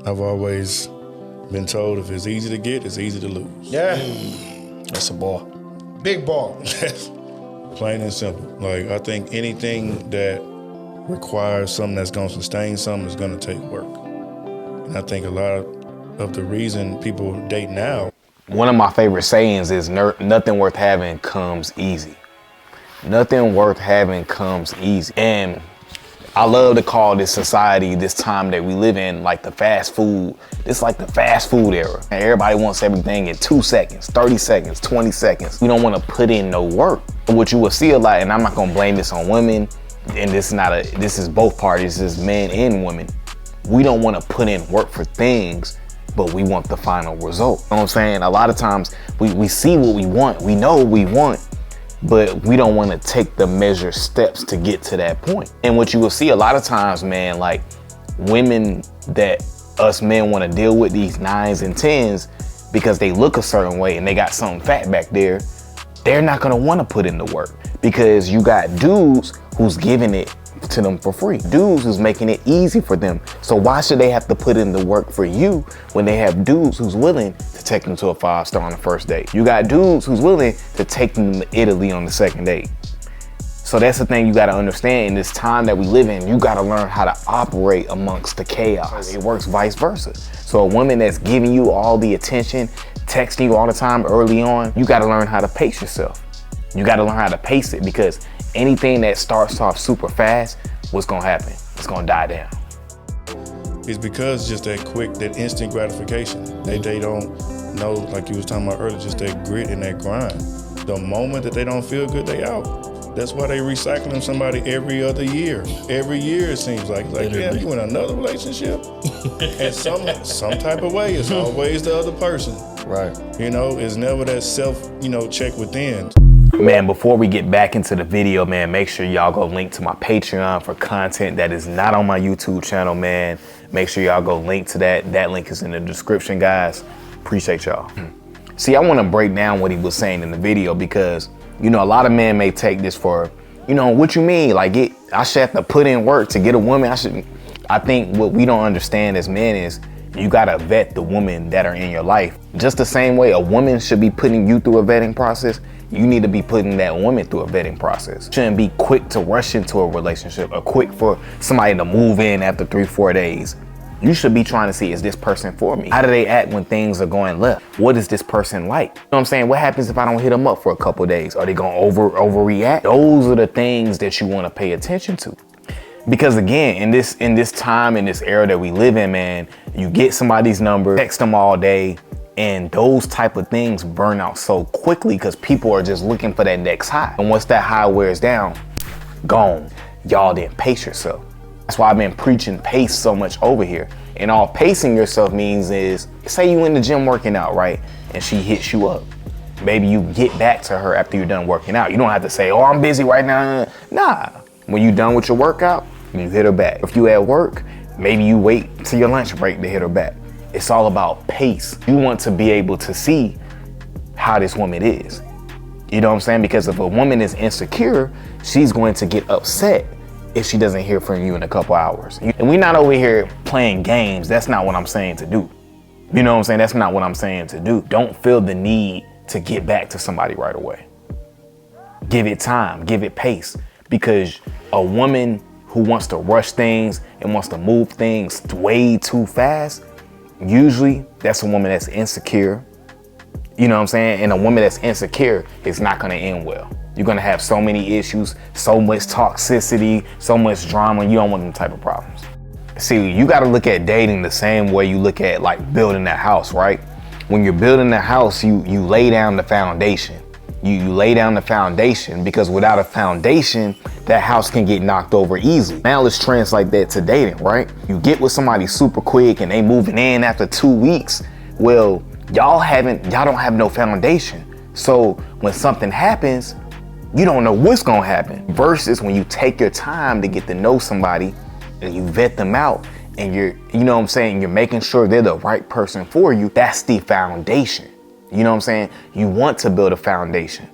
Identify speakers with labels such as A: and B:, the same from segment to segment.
A: I've always been told if it's easy to get, it's easy to lose.
B: Yeah.
A: That's a ball.
B: Big ball.
A: Plain and simple. Like, I think anything that requires something that's going to sustain something is going to take work. And I think a lot of the reason people date now.
C: One of my favorite sayings is nothing worth having comes easy. Nothing worth having comes easy. And I love to call this society, this time that we live in, like the fast food. It's like the fast food era. And everybody wants everything in 2 seconds, 30 seconds, 20 seconds. We don't want to put in no work. What you will see a lot, and I'm not gonna blame this on women, and this is both parties, this is men and women. We don't want to put in work for things, but we want the final result. You know what I'm saying? A lot of times we see what we want, we know what we want, but we don't want to take the measured steps to get to that point. And what you will see a lot of times, man, like women that us men want to deal with, these 9s and 10s, because they look a certain way and they got something fat back there, they're not going to want to put in the work, because you got dudes who's giving it to them for free. Dudes who's making it easy for them. So why should they have to put in the work for you when they have dudes who's willing to take them to a 5-star on the first date? You got dudes who's willing to take them to Italy on the second date. So that's the thing you got to understand in this time that we live in. You got to learn how to operate amongst the chaos. It works vice versa. So a woman that's giving you all the attention, texting you all the time early on, you got to learn how to pace yourself. You got to learn how to pace it, because anything that starts off super fast, what's gonna happen? It's gonna die down.
A: It's because just that quick, that instant gratification. They don't know, like you was talking about earlier, just that grit and that grind. The moment that they don't feel good, they out. That's why they recycling somebody every other year. Every year it seems like damn, you in another relationship? And some type of way, it's always the other person.
B: Right.
A: You know, it's never that self, check within.
C: Man, before we get back into the video, man, make sure y'all go link to my Patreon for content that is not on my YouTube channel, man. Make sure y'all go link to that. That link is in the description, guys. Appreciate y'all. See, I want to break down what he was saying in the video, because, a lot of men may take this for, what you mean? Like, I should have to put in work to get a woman. I think what we don't understand as men is you got to vet the women that are in your life. Just the same way a woman should be putting you through a vetting process, you need to be putting that woman through a vetting process. Shouldn't be quick to rush into a relationship or quick for somebody to move in after 3-4 days. You should be trying to see, is this person for me? How do they act when things are going left? What is this person like? You know what I'm saying? What happens if I don't hit them up for a couple days? Are they gonna overreact? Those are the things that you wanna pay attention to. Because again, in this time, in this era that we live in, man, you get somebody's number, text them all day, and those type of things burn out so quickly because people are just looking for that next high. And once that high wears down, gone. Y'all didn't pace yourself. That's why I've been preaching pace so much over here. And all pacing yourself means is, say you in the gym working out, right? And she hits you up. Maybe you get back to her after you're done working out. You don't have to say, oh, I'm busy right now. Nah, when you done with your workout, you hit her back. If you at work, maybe you wait till your lunch break to hit her back. It's all about pace. You want to be able to see how this woman is. You know what I'm saying? Because if a woman is insecure, she's going to get upset if she doesn't hear from you in a couple hours. And we're not over here playing games. That's not what I'm saying to do. You know what I'm saying? That's not what I'm saying to do. Don't feel the need to get back to somebody right away. Give it time, give it pace. Because a woman who wants to rush things and wants to move things way too fast, usually that's a woman that's insecure. You know what I'm saying? And a woman that's insecure is not gonna end well. You're gonna have so many issues, so much toxicity, so much drama. You don't want them type of problems. See, you gotta look at dating the same way you look at like building a house, right? When you're building a house, you lay down the foundation. You lay down the foundation, because without a foundation, that house can get knocked over easily. Now let's translate that to dating, right? You get with somebody super quick and they moving in after 2 weeks. Well, y'all don't have no foundation. So when something happens, you don't know what's gonna happen. Versus when you take your time to get to know somebody and you vet them out and you're making sure they're the right person for you, that's the foundation. You know what I'm saying? You want to build a foundation.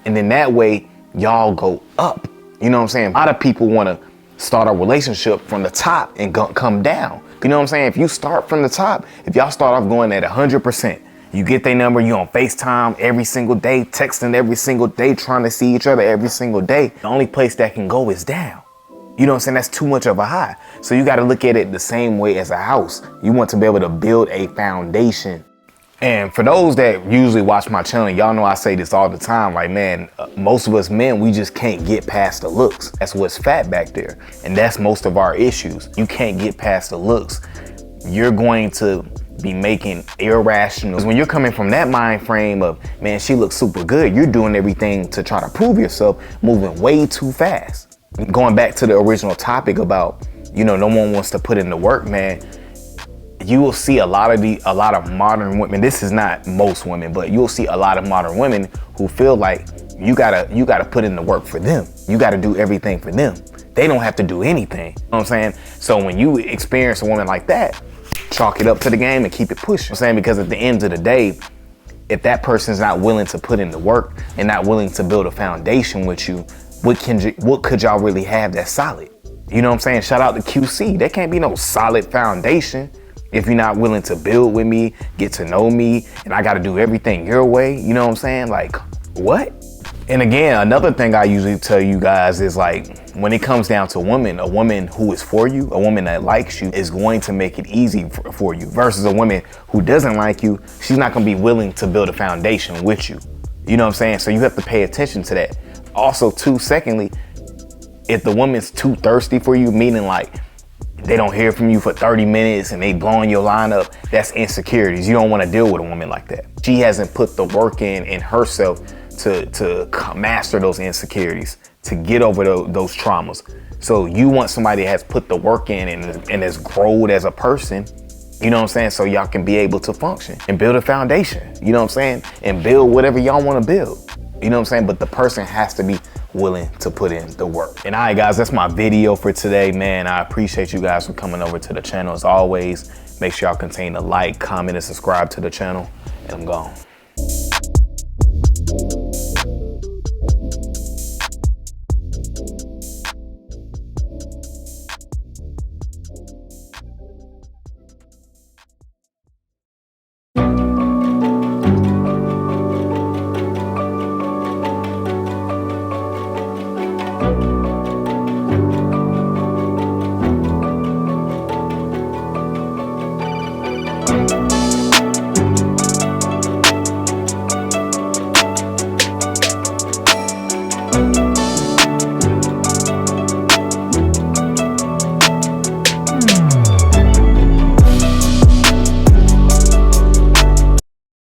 C: And then that way, y'all go up. You know what I'm saying? A lot of people want to start a relationship from the top and come down. You know what I'm saying? If you start from the top, if y'all start off going at 100%, you get their number, you on FaceTime every single day, texting every single day, trying to see each other every single day. The only place that can go is down. You know what I'm saying? That's too much of a high. So you got to look at it the same way as a house. You want to be able to build a foundation. And for those that usually watch my channel, y'all know I say this all the time, like, man, most of us men, we just can't get past the looks. That's what's fat back there. And that's most of our issues. You can't get past the looks. You're going to be making irrational. When you're coming from that mind frame of, man, she looks super good, you're doing everything to try to prove yourself, moving way too fast. Going back to the original topic about, you know, no one wants to put in the work, man. You will see a lot of modern women. This is not most women, but you'll see a lot of modern women who feel like you gotta put in the work for them. You gotta do everything for them. They don't have to do anything. You know what I'm saying? So when you experience a woman like that, chalk it up to the game and keep it pushing. You know what I'm saying? Because at the end of the day, if that person's not willing to put in the work and not willing to build a foundation with you, what could y'all really have that's solid? You know what I'm saying? Shout out to QC. There can't be no solid foundation if you're not willing to build with me, get to know me, and I got to do everything your way. You know what I'm saying? Like, what? And again, another thing I usually tell you guys is, like, when it comes down to a woman who is for you, a woman that likes you is going to make it easy for you, versus a woman who doesn't like you. She's not going to be willing to build a foundation with you. You know what I'm saying? So you have to pay attention to that. Also, too, secondly, if the woman's too thirsty for you, meaning like they don't hear from you for 30 minutes and they blowing your line up, that's insecurities. You don't want to deal with a woman like that. She hasn't put the work in herself to master those insecurities, to get over those traumas. So you want somebody that has put the work in and has grown as a person, you know what I'm saying? So y'all can be able to function and build a foundation, you know what I'm saying? And build whatever y'all want to build, you know what I'm saying? But the person has to be willing to put in the work. And all right, guys, that's my video for today, man. I appreciate you guys for coming over to the channel. As always, make sure y'all continue to like, comment, and subscribe to the channel. And I'm gone.